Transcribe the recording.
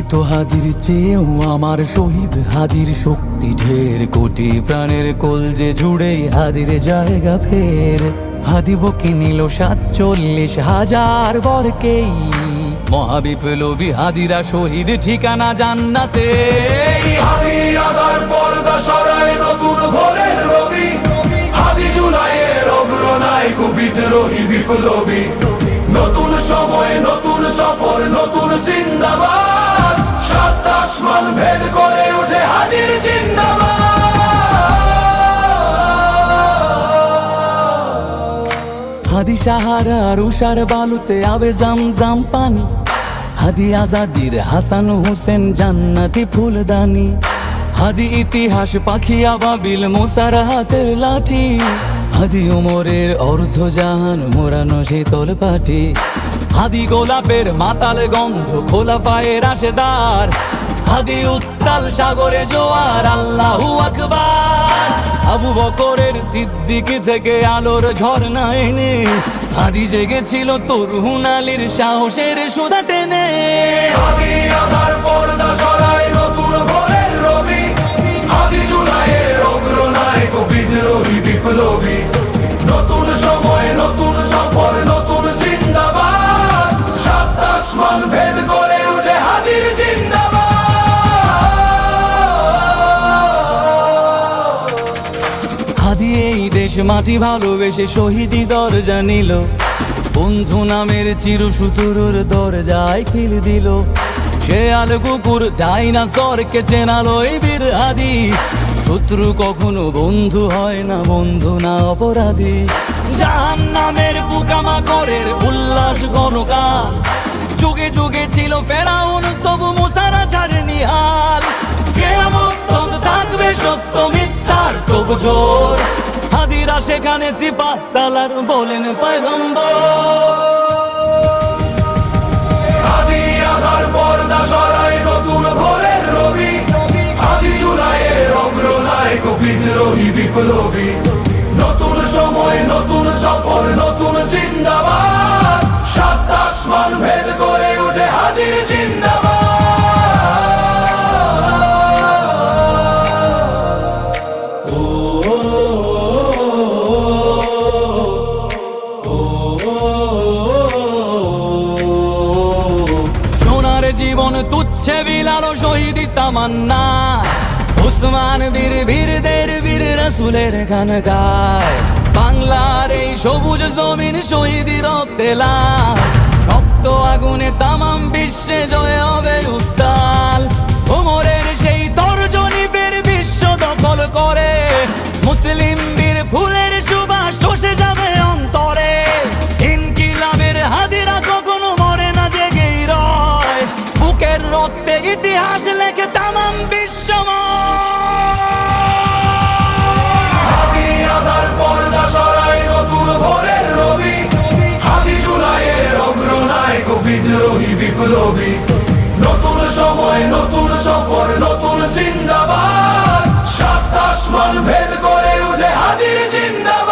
শত হাদির চেয়েও আমার শহীদ হাদির শক্তি ঢের, কোটি প্রাণের কলজে জুড়ে হাদির জায়গা ফের। হাদি বকে নিল ৪৭,০০০ বরকেই, মহাবিপ্লবী হাদিরা শহীদ ঠিকানা জান্নাতে। হাদি আদার পর্দা সরায় নতুন ভোরের রবি, হাদি জুলাইয়ের অগ্রনায়ক বিদ্রোহী বিপ্লবী। নতুন সময় নতুন সফর নতুন জিন্দাবাদ, সাত আসমান ভেদ করে ওঠে হাদির জিন্দাবাদ। হাদি সাহারার উষার বালুতে আবে জামজাম পানি, হাদি আজাদির হাসান হোসেন জান্নাতি ফুলদানি। হাদি ইতিহাস পাখি আবাবিল মুসার হাতের লাঠি, হাদি ওমরের অর্ধজাহান মোরানো শীতল পাটি। হাদি গোলাপের মাতাল গন্ধ খোলাফায়ে রাশেদার, হাদি উত্তাল সাগরে জোয়ার আল্লাহু আকবার। আবু বকরের সিদ্দিক থেকে আলোর ঝর্ণা এনে, হাদি জেগেছিল তরুণ আলীর সাহসের সুধা টেনে। হাদি আদার পর্দা সরায় নতুন ভোরের রবি, হাদি জুলাইয়ের অগ্রনায়ক বিদ্রোহী বিপ্লবী। নতুন সময় নতুন সফর নতুন জিন্দাবাদ, সাত আসমান ভেদ করে ওঠে হাদির জিন্দাবাদ। হাদি এই দেশ মাটি ভালোবেসে শহীদি দরজা নিল, বন্ধু নামের চিরসুতুরুর দরজায় খিল দিল। শেয়াল কুকুর ডাইনাসরকে চেনালো এই বীর হাদি, শত্রু কখনো বন্ধু হয় না, বন্ধু না অপরাধী। জাহান্নামের পোকামাকড়ের উল্লাস গণকাল, যুগে যুগে ছিল ফেরাউন তবু মুসারা ছাড়েনি হাল। কিয়ামত তক থাকবে সত্য মিথ্যার তবু জোর, হাদিরা সেখানে সিপাহ সালার বলেন পয়গম্বর। হাদি আদার পর্দা সরায় নতুন ভোরের রবি, হাদি জুলাইয়ের অগ্রনায়ক বিদ্রোহী বিপ্লবী। নতুন সময় নতুন সফর নতুন জিন্দাবাদ, সাত আসমান ভেদ করে ওঠে হাদির জিন্দাবাদ। সোনার জীবন তুচ্ছে বিলালো শহীদি তামান্না, উসমান বীর বীরদের বীর রাসূলের গান গায়। বাংলার এই সবুজ জমিন শহীদি রক্তে লাল, রক্ত আগুনে তামাম বিশ্বে জয় হবে উত্তাল। ওমরের সেই তর্জনী ফের বিশ্ব দখল করে, মুসলিম বীর ফুলের সুবাস চষে যাবে অন্তরে। ইনকিলাবের হাদিরা কখনো মরে না, জেগেই রয়, বুকের রক্তে ইতিহাস লেখে তামাম বিশ্বময়। হাদি আদার পর্দা সরায় নতুন ভোরের রবি, হাদি জুলাইয়ের অগ্রনায়ক বিদ্রোহী বিপ্লবী। নতুন সময় নতুন সফর নতুন জিন্দাবাদ, সাত আসমান ভেদ করে ওঠে হাদির জিন্দাবাদ।